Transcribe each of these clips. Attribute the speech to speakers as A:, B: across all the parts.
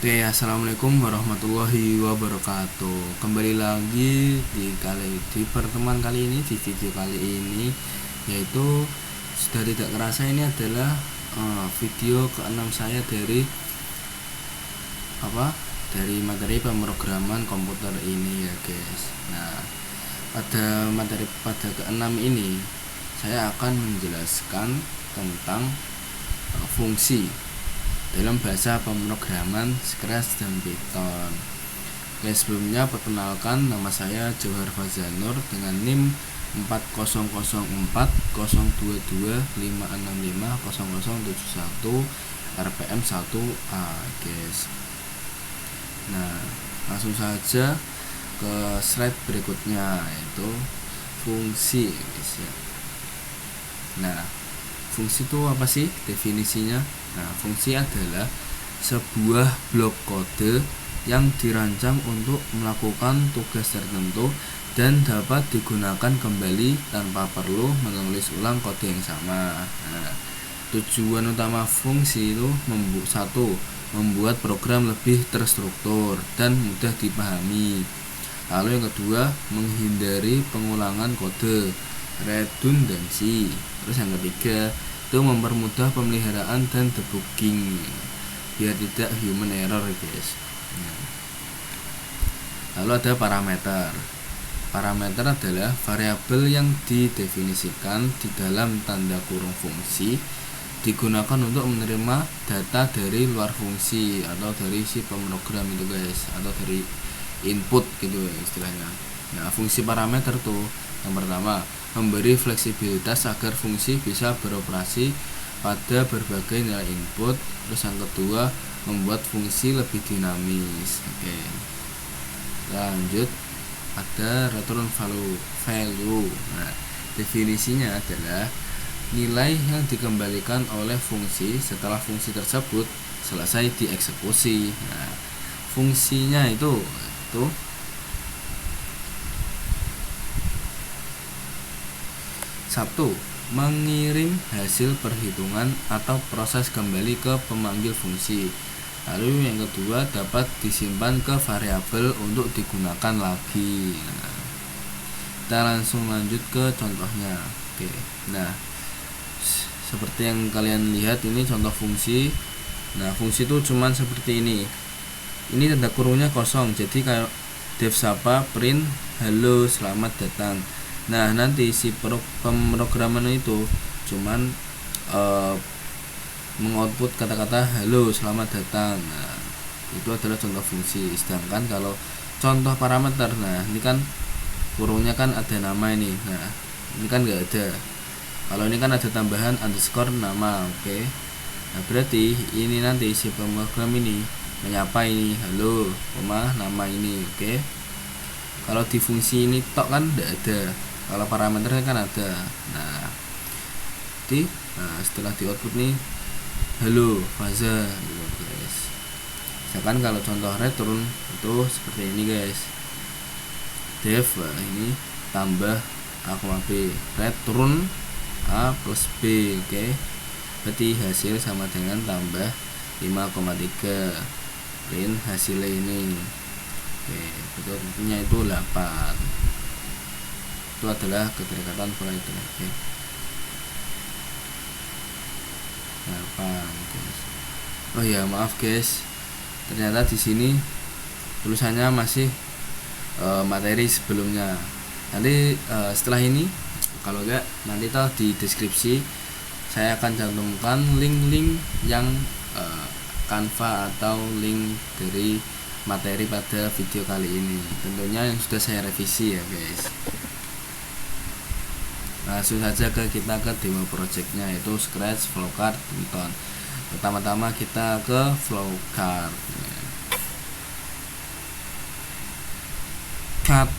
A: Oke, assalamualaikum warahmatullahi wabarakatuh. Kembali lagi di pertemuan kali ini, di video kali ini, yaitu sudah tidak kerasa ini adalah video ke-6 saya dari materi pemrograman komputer ini ya guys. Nah, pada ke-6 ini saya akan menjelaskan tentang fungsi dalam bahasa pemrograman Scratch dan Python. Oke, sebelumnya perkenalkan, nama saya Johar Fazanur dengan NIM 40040225650071 RPM 1A guys. Nah, langsung saja ke slide berikutnya, yaitu fungsi guys ya. Nah, fungsi itu apa sih definisinya? Nah, fungsi adalah sebuah blok kode yang dirancang untuk melakukan tugas tertentu dan dapat digunakan kembali tanpa perlu menulis ulang kode yang sama. Nah, tujuan utama fungsi itu membuat program lebih terstruktur dan mudah dipahami. Lalu yang kedua, menghindari pengulangan kode, redundansi. Terus yang ketiga, itu mempermudah pemeliharaan dan debugging biar tidak human error guys. Lalu ada parameter. Parameter adalah variabel yang didefinisikan di dalam tanda kurung fungsi, digunakan untuk menerima data dari luar fungsi atau dari si pemrogram itu guys, atau dari input gitu ya istilahnya. Nah, fungsi parameter tuh yang pertama, memberi fleksibilitas agar fungsi bisa beroperasi pada berbagai nilai input. Terus yang kedua, membuat fungsi lebih dinamis. Oke, lanjut, ada return value. Nah, definisinya adalah nilai yang dikembalikan oleh fungsi setelah fungsi tersebut selesai dieksekusi. Nah, fungsinya itu satu, mengirim hasil perhitungan atau proses kembali ke pemanggil fungsi. Lalu yang kedua, dapat disimpan ke variabel untuk digunakan lagi. Nah, kita langsung lanjut ke contohnya. Oke, nah seperti yang kalian lihat ini contoh fungsi. Nah, fungsi itu cuman seperti ini. Ini tanda kurungnya kosong, jadi kayak def sapa print halo selamat datang. Nah, nanti si pemrograman itu cuman mengoutput kata-kata halo selamat datang. Nah, itu adalah contoh fungsi. Sedangkan kalau contoh parameter, nah ini kan kurungnya kan ada nama ini. Nah, ini kan nggak ada. Kalau ini kan ada tambahan underscore nama. Oke. Nah, berarti ini nanti si pemrogram ini menyapa ini halo, nama ini. Oke. Kalau di fungsi ini tok kan tidak ada. Kalau parameternya kan ada. Nah, setelah di output nih halo Faza gitu guys. Misalkan kalau contoh return itu seperti ini guys. Def ini tambah A, B, return A plus B. Oke. Berarti hasil sama dengan tambah 5,3. Print hasilnya ini. Oke, betulnya itu 8. Itu adalah keterikatan operator. Oke. 8 guys. Oh ya, maaf guys. Ternyata di sini tulisannya masih materi sebelumnya. Nanti setelah ini kalau enggak nanti tahu di deskripsi saya akan cantumkan link-link yang Canva atau link dari materi pada video kali ini, tentunya yang sudah saya revisi ya guys. Langsung saja kita ke demo projectnya, yaitu Scratch, Flowcard, Python. Pertama-tama kita ke Flowcard. Cut.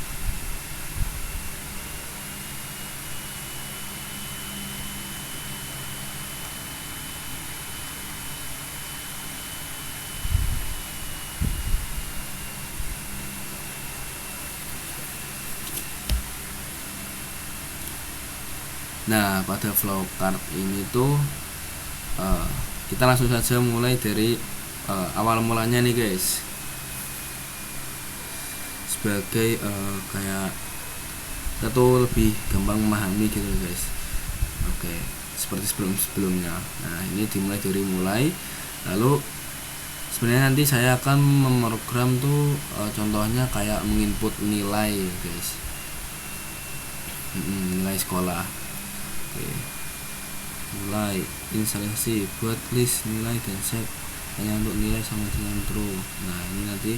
A: Nah, pada flowcard ini tuh kita langsung saja mulai dari awal mulanya nih guys, sebagai kayak kita tuh lebih gampang memahami gitu guys. Oke, seperti sebelumnya. Nah, ini dimulai dari lalu sebenarnya nanti saya akan memprogram tuh contohnya kayak menginput nilai guys, nilai sekolah. Oke, mulai instalasi buat list nilai dan set hanya untuk nilai sama dengan true. Nah, ini nanti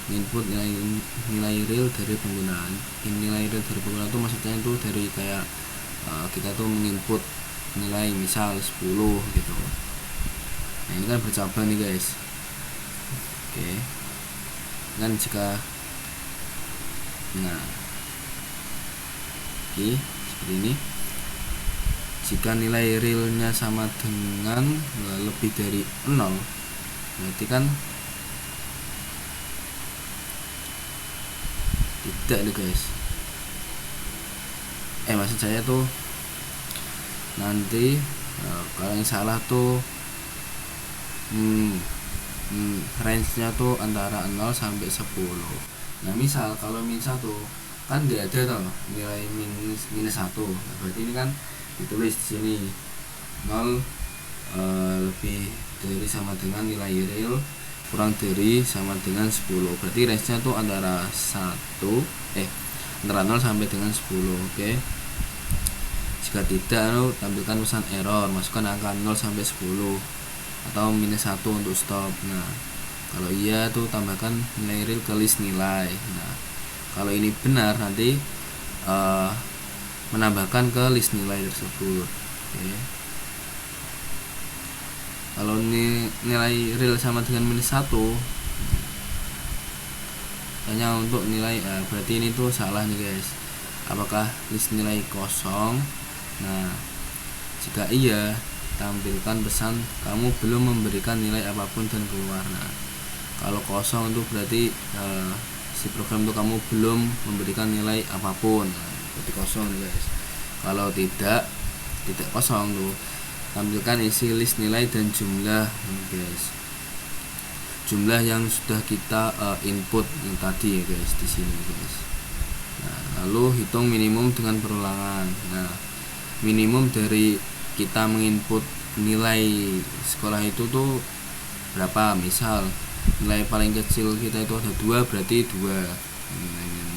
A: input nilai real dari penggunaan. Nilai real dari penggunaan itu maksudnya itu dari kayak kita tuh menginput nilai misal 10 gitu. Nah, ini kan bercabang nih guys. Oke, kan jika seperti ini, jika nilai realnya sama dengan lebih dari 0, berarti kan tidak nih guys. Maksud saya tuh nanti kalau yang salah tuh range-nya tuh antara 0 sampai 10. Nah, kalau misal tuh kan dia ada tuh nilai minus 1. Nah, berarti ini kan ditulis di sini 0 lebih dari sama dengan nilai real kurang dari sama dengan 10. Berarti range-nya tuh antara 0 sampai dengan 10. Oke. Jika tidak, tampilkan pesan error, masukkan angka 0 sampai 10 atau minus 1 untuk stop. Nah, kalau iya tuh tambahkan nilai real ke list nilai. Nah, kalau ini benar nanti menambahkan ke list nilai tersebut. Oke. Kalau nilai real sama dengan minus 1 hanya untuk nilai berarti ini tuh salah nih guys. Apakah list nilai kosong? Nah, jika iya, tampilkan pesan kamu belum memberikan nilai apapun dan keluar. Nah, kalau kosong itu berarti si program itu kamu belum memberikan nilai apapun. Nah, berarti kosong nih guys. Kalau tidak kosong tuh, tampilkan isi list nilai dan jumlah guys. Jumlah yang sudah kita input yang tadi ya guys di sini guys. Nah, lalu hitung minimum dengan perulangan. Nah, minimum dari kita menginput nilai sekolah itu tuh berapa? Misal nilai paling kecil kita itu ada 2, berarti 2.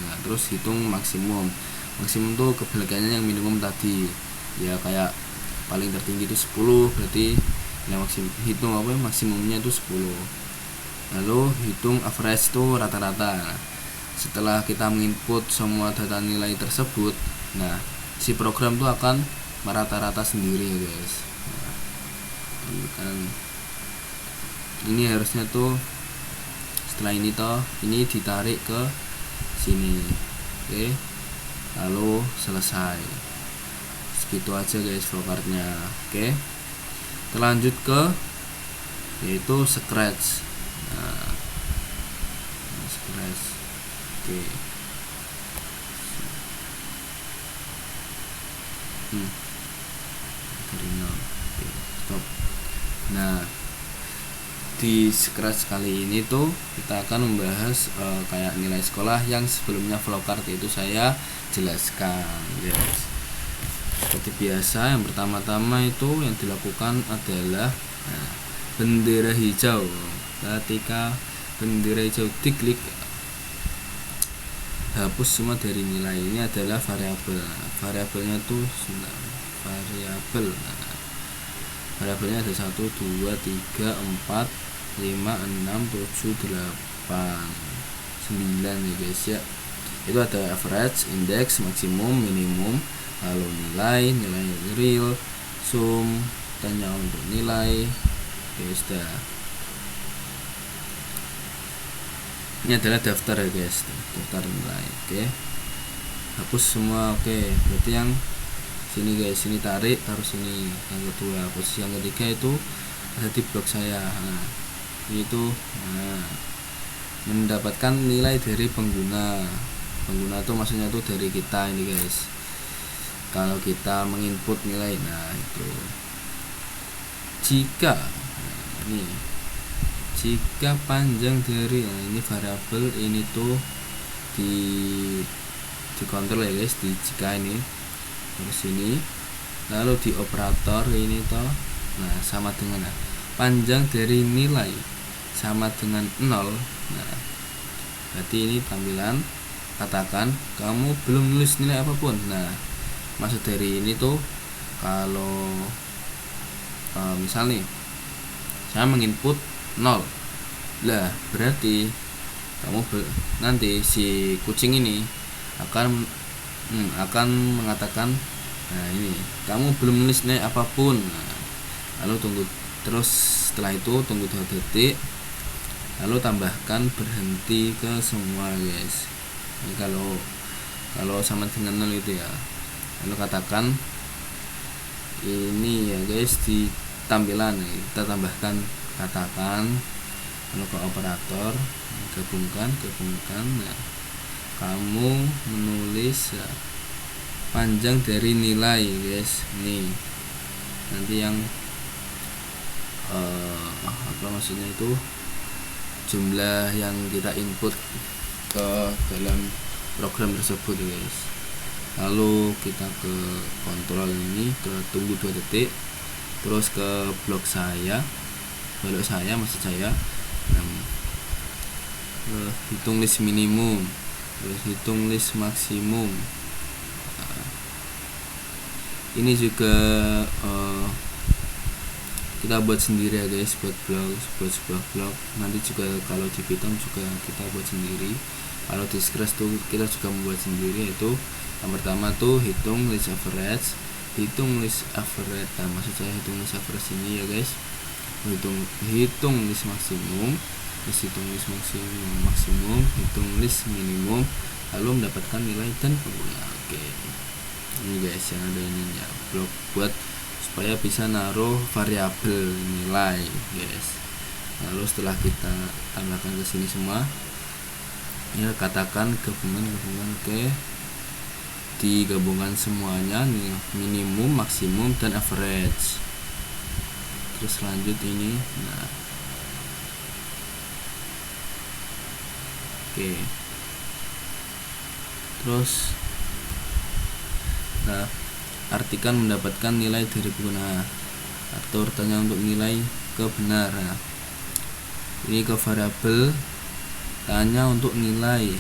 A: Nah, terus hitung maksimum tuh kebalikannya yang minimum tadi ya, kayak paling tertinggi itu 10, berarti hitung maksimumnya itu 10. Lalu hitung average tuh rata-rata. Setelah kita menginput semua data nilai tersebut, nah si program tuh akan merata-rata sendiri ya guys. Nah, kan ini harusnya tuh setelah ini ditarik ke sini. Oke, lalu selesai. Segitu aja guys flowcardnya. Oke, terlanjut ke yaitu scratch. Nah, scratch. Oke. Oke, stop. Nah, di scratch kali ini tuh kita akan membahas kayak nilai sekolah yang sebelumnya flowcard itu saya jelaskan guys. Seperti biasa, yang pertama-tama itu yang dilakukan adalah bendera hijau. Ketika bendera hijau diklik, hapus semua dari nilai. Ini adalah variabel. Variabelnya tuh variabelnya ada 1, 2, 3, 4, 5, 6, 7, 8, 9 ya guys ya. Itu ada average, index, maksimum, minimum, lalu nilai real, sum, tanya untuk nilai. Oke, sudah. Ini adalah daftar ya guys, daftar nilai. Oke, hapus semua. Oke, berarti yang sini guys, sini tarik, taruh sini. Yang kedua, posisi yang ketiga itu ada di blok saya. Nah, ini tuh mendapatkan nilai dari pengguna. Pengguna itu maksudnya tuh dari kita ini guys. Kalau kita menginput nilai, nah itu jika jika panjang dari ini variabel ini tuh dikontrol ya guys, di jika ini terus ini, lalu di operator ini toh, nah sama dengan panjang dari nilai sama dengan 0. Nah berarti ini tampilan katakan kamu belum nulis nilai apapun. Nah maksud dari ini tuh kalau misal nih saya menginput 0 lah, berarti kamu nanti si kucing ini akan mengatakan, nah ini kamu belum nulis nilai apapun. Nah, lalu tunggu terus, setelah itu tunggu 2 detik, lalu tambahkan berhenti ke semua guys. Ini kalau sama dengan 0 itu ya. Lalu katakan ini ya guys, di tampilan kita tambahkan katakan, lalu ke operator gabungkan. Nah kamu menulis panjang dari nilai guys, nih nanti yang apa maksudnya itu jumlah yang kita input ke dalam program tersebut guys. Lalu kita ke kontrol ini, ke tunggu 2 detik, terus ke blok maksud saya, hitung list minimum, terus hitung list maksimum. Ini juga kita buat sendiri ya guys, buat sebuah blok. Nanti juga kalau di Python juga kita buat sendiri. Kalau di Scratch tuh kita juga membuat sendiri, yaitu yang pertama tuh hitung list average, maksud saya hitung list average ini ya guys, hitung list maksimum, terus hitung list maksimum, hitung list minimum, lalu mendapatkan nilai dan pengguna. Oke, ini guys yang ada ininya, blok buat supaya bisa naruh variabel nilai guys. Lalu setelah kita tambahkan ke sini semua ya, katakan gabungan. Oke, digabungkan semuanya nih, minimum, maksimum, dan average. Terus lanjut ini, nah oke, terus nah artikan mendapatkan nilai dari pengguna, atur tanya untuk nilai kebenar. Nah, ini ke variabel tanya untuk nilai,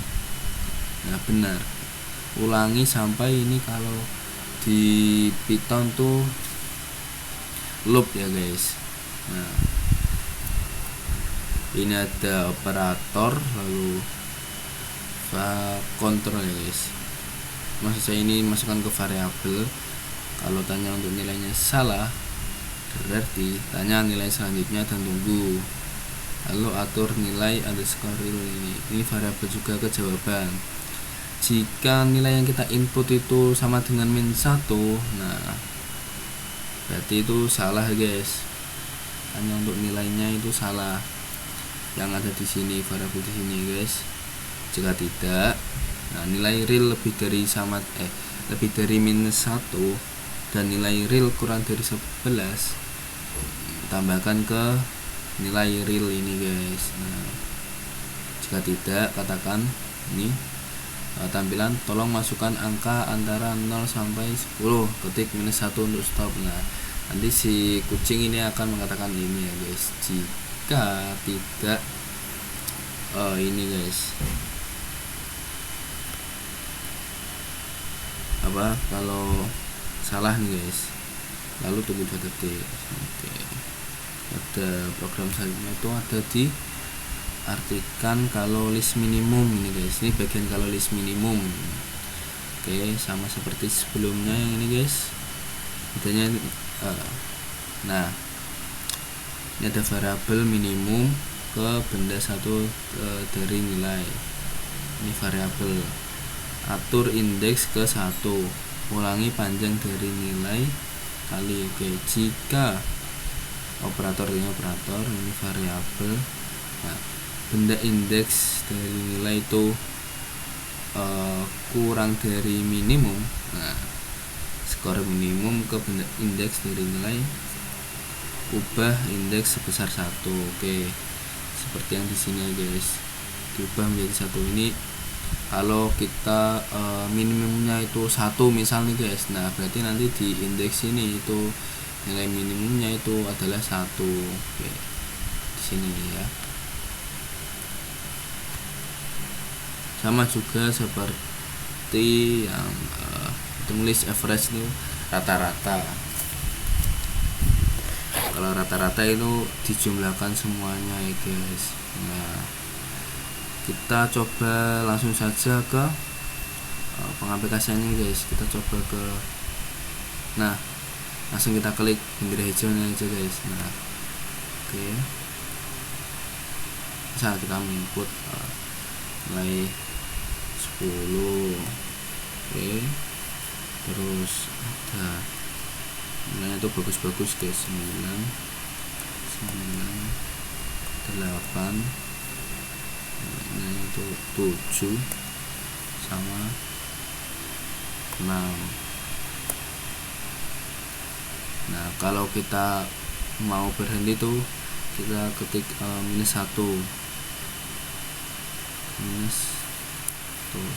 A: nah benar, ulangi sampai ini. Kalau di Python tuh loop ya guys. Nah ini ada operator, lalu kontrol ya guys. Maksud saya ini masukkan ke variabel. Kalau tanya untuk nilainya salah, berarti tanya nilai selanjutnya dan tunggu. Lalu atur nilai underscore real ini variabel juga ke jawaban. Jika nilai yang kita input itu sama dengan -1, nah berarti itu salah guys. Hanya untuk nilainya itu salah yang ada di sini, variabel di sini guys. Jika tidak, nah nilai real lebih dari -1 dan nilai real kurang dari 11, tambahkan ke nilai real ini guys. Nah jika tidak, katakan ini tampilan tolong masukkan angka antara 0 sampai 10, ketik -1 untuk stop. Nah nanti si kucing ini akan mengatakan ini ya guys. Jika tidak ini guys, kalau salah nih guys, lalu tunggu 2 detik. Oke, ada program selanjutnya itu ada di artikan kalau list minimum ini guys. Ini bagian kalau list minimum. Oke, sama seperti sebelumnya yang ini guys, bedanya nah ini ada variabel minimum ke benda satu dari nilai. Ini variabel atur indeks ke 1, ulangi panjang dari nilai kali. Oke, jika operator ini variabel, nah benda indeks dari nilai itu kurang dari minimum, nah skor minimum ke benda indeks dari nilai, ubah indeks sebesar 1. Oke, seperti yang di sini ya guys, diubah menjadi 1. Ini kalau kita minimumnya itu 1 misalnya guys, nah berarti nanti di indeks ini itu nilai minimumnya itu adalah 1. Oke, di sini ya. Sama juga seperti yang hitung list average itu rata-rata. Kalau rata-rata itu dijumlahkan semuanya ya guys. Nah, kita coba langsung saja ke pengaplikasiannya guys. Kita coba ke, nah langsung kita klik bendera hijaunya aja guys. Nah oke, bisa kita input nilai 10. Oke, terus ada nilainya itu bagus-bagus guys, 9, 8, nilainya itu 7 sama 6. Nah kalau kita mau berhenti tuh kita ketik -1, minus tuh.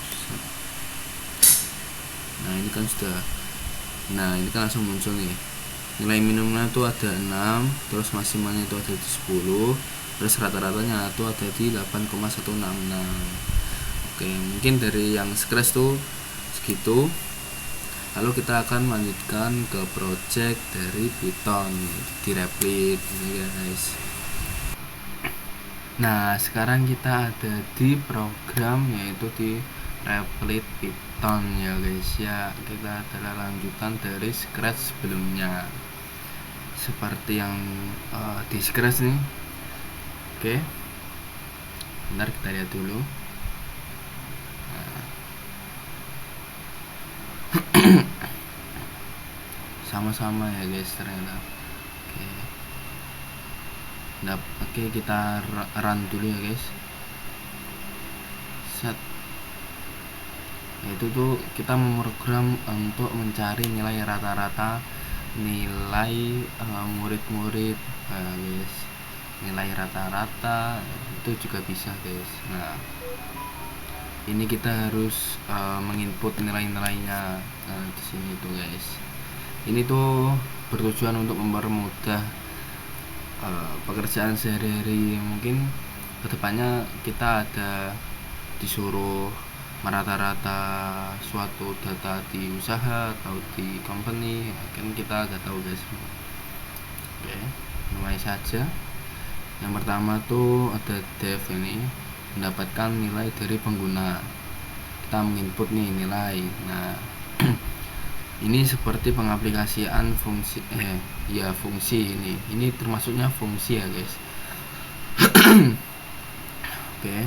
A: Nah ini kan sudah, nah ini kan langsung muncul nih nilai minimumnya itu ada 6, terus maksimalnya itu ada di 10, terus rata-ratanya itu ada di 8,166. Oke, mungkin dari yang scratch tuh segitu. Lalu kita akan melanjutkan ke project dari Python di Replit ini guys. Nah sekarang kita ada di program yaitu di Replit Python ya guys ya. Kita adalah lanjutan dari scratch sebelumnya seperti yang di scratch nih. Oke, bentar kita lihat dulu. Sama-sama ya guys ternyata. Oke. Nah, oke kita run dulu ya guys. Set. Itu tuh kita memprogram untuk mencari nilai rata-rata nilai murid-murid guys. Nilai rata-rata itu juga bisa guys. Nah, ini kita harus menginput nilai-nilainya di sini tuh guys. Ini tuh bertujuan untuk mempermudah pekerjaan sehari-hari. Mungkin kedepannya kita ada disuruh merata-rata suatu data di usaha atau di company, kan kita agak tahu guys. Oke, mulai saja. Yang pertama tuh ada def, ini mendapatkan nilai dari pengguna. Kita menginput nih nilai. Nah ini seperti pengaplikasian fungsi fungsi ini termasuknya fungsi ya guys. Oke,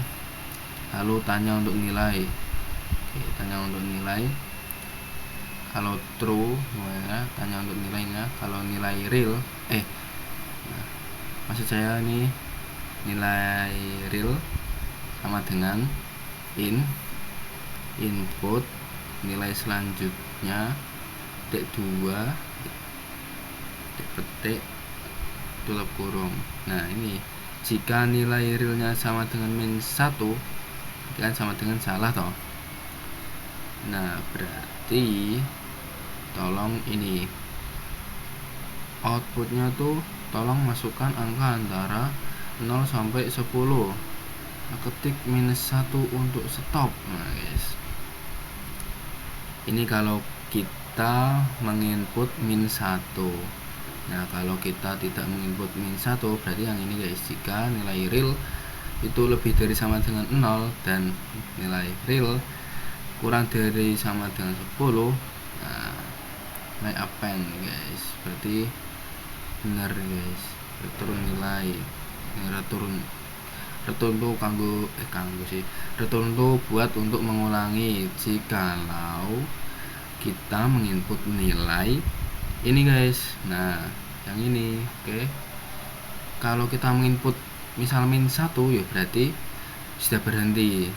A: lalu tanya untuk nilai. Oke, tanya untuk nilai. Kalau true ya, tanya untuk nilainya. Kalau nilai real nah, maksud saya ini nilai real sama dengan input nilai selanjutnya -2 petik tutup kurung. Nah ini jika nilai realnya sama dengan -1 kan sama dengan salah toh. Nah berarti tolong ini outputnya tuh tolong masukkan angka antara 0 sampai 10. Nah, ketik -1 untuk stop. Nah guys, ini kalau kita menginput -1. Nah kalau kita tidak menginput -1 berarti yang ini guys, jika nilai real itu lebih dari sama dengan 0 dan nilai real kurang dari sama dengan 10, nah nilai append guys, berarti benar guys, return nilai. Ini return tuh return tuh buat untuk mengulangi jikalau kita menginput nilai ini guys. Nah yang ini oke. Kalau kita menginput misal -1 ya berarti sudah berhenti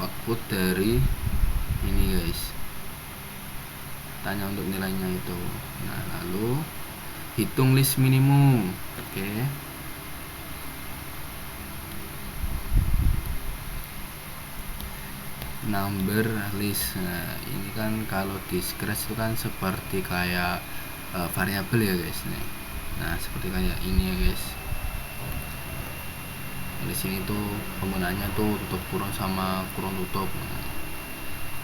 A: output dari ini guys, tanya untuk nilainya itu. Nah lalu hitung list minimum. Oke, number list. Nah, ini kan kalau di Scratch itu kan seperti kayak variabel ya guys nih. Nah, seperti kayak ini ya guys. Di sini tuh penggunaannya tuh tutup kurung sama kurung tutup. Nah,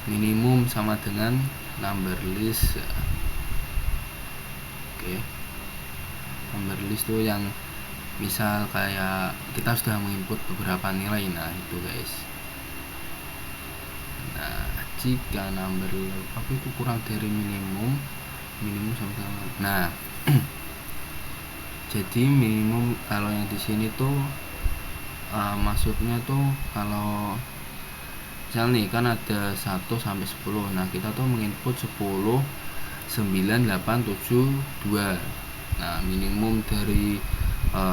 A: minimum sama dengan number list. Oke. Number list tuh yang misal kayak kita sudah menginput beberapa nilai, nah itu guys. Nah, jika number apa itu kurang dari minimum sama. Nah, jadi minimum kalau yang di sini tuh maksudnya tuh kalau misal nih kan ada 1 sampai 10. Nah, kita tuh menginput 10, 9, 8, 7, 2. Nah, minimum dari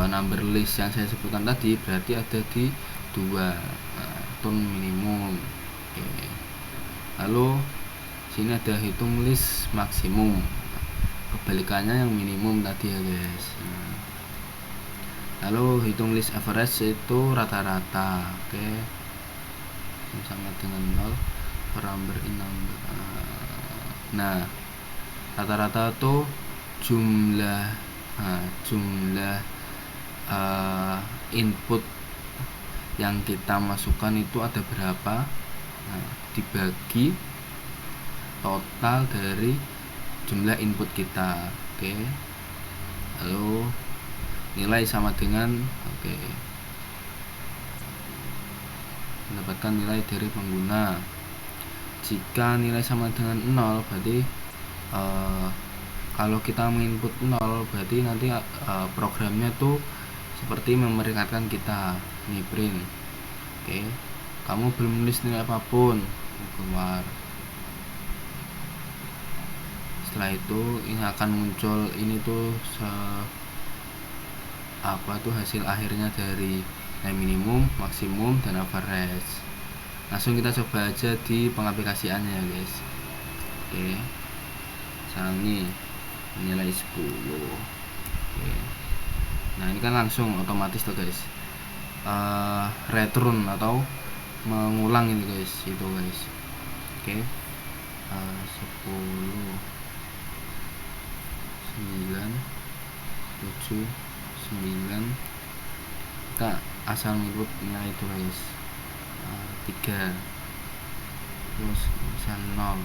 A: number list yang saya sebutkan tadi berarti ada di 2. Nah, itu minimum. Oke. Lalu sini ada hitung list maksimum. Kebalikannya yang minimum tadi ya guys. Lalu hitung list average itu rata-rata. Oke. Sama dengan 0 per number in number. Nah, rata-rata tuh jumlah input yang kita masukkan itu ada berapa, nah, dibagi total dari jumlah input kita. Oke. Lalu nilai sama dengan mendapatkan nilai dari pengguna. Jika nilai sama dengan 0 berarti kalau kita menginput 0 berarti nanti programnya tuh seperti memeringatkan kita nih print. Oke. Kamu belum menulis nilai apapun, keluar. Setelah itu ini akan muncul ini tuh hasil akhirnya dari nilai minimum, maksimum, dan average. Langsung kita coba aja di pengaplikasiannya ya guys. Oke. Misalnya nih nilai 10. Oke. Nah, ini kan langsung otomatis tuh guys. Return atau mengulang ini guys, itu guys. Oke. 10, 9, 7, 9. Kita asal menginput nilai itu guys. 3 terus misal 0.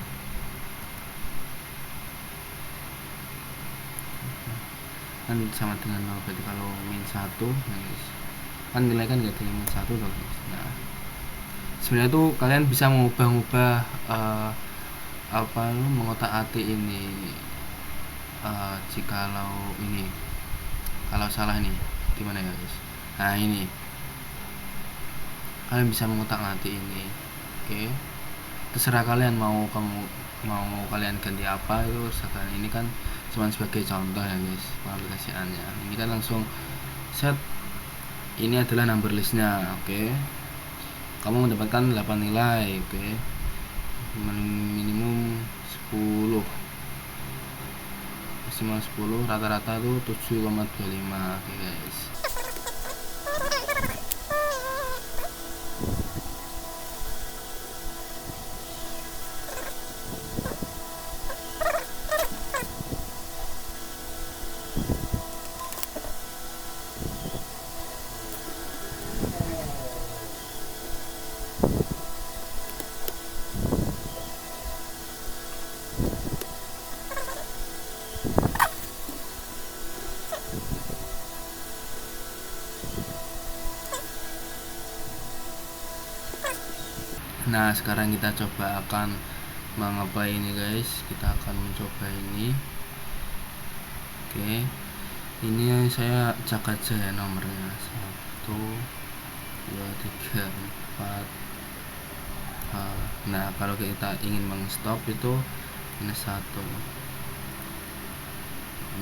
A: Kan sama dengan 0, berarti kalau min 1 guys, kan nilai kan gak dari min 1 loh guys. Nah, sebenarnya tuh kalian bisa mengubah-ubah mengotak-atik ini jikalau ini kalau salah nih gimana ya guys. Nah, ini kalian bisa mengotak-atik ini. Oke. Terserah kalian mau kalian ganti apa itu sekarang. Ini kan cuma sebagai contoh ya guys pengaplikasiannya. Ini kan langsung set, ini adalah number listnya. Oke. Kamu mendapatkan 8 nilai. Oke. Minimum 10, maksimal 10, rata-rata tuh 7,25. Oke guys. Nah, sekarang kita coba akan mengapain ini guys. Kita akan mencoba ini. Oke. Ini saya cek aja ya nomornya. 1, 2, 3, 4. Nah, kalau kita ingin mengstop itu minus 1.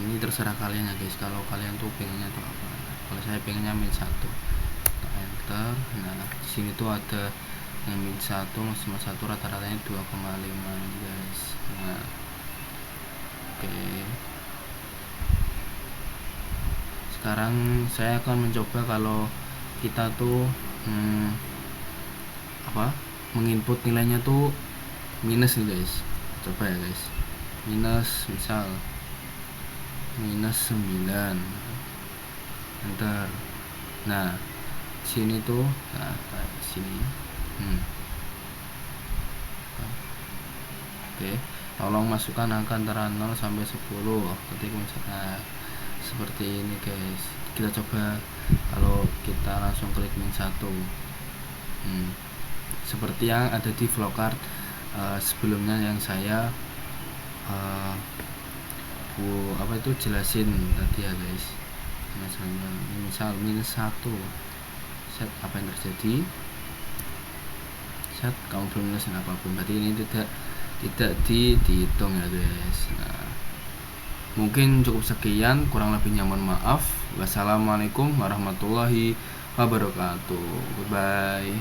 A: Ini terserah kalian ya guys, kalau kalian tuh pengennya tuh apa. Kalau saya pengennya min 1. Kita enter. Nah, di sini tuh ada yang min 1 maksimal 1, rata-ratanya 2,5 guys. Nah, oke. Sekarang saya akan mencoba kalau kita tuh menginput nilainya tuh minus nih guys. Coba ya guys, misal minus 9, enter. Nah sini tuh, nah sini oke, tolong masukkan angka antara 0 sampai 10 ketik misalkan seperti ini guys. Kita coba kalau kita langsung klik min 1, seperti yang ada di flowcard sebelumnya yang saya jelasin tadi ya guys. Misal minus 1, set, apa yang terjadi? Set, kamu belum menuliskan apapun, berarti ini tidak dihitung ya guys. Nah, mungkin cukup sekian, kurang lebihnya mohon maaf. Wassalamualaikum warahmatullahi wabarakatuh. Bye bye.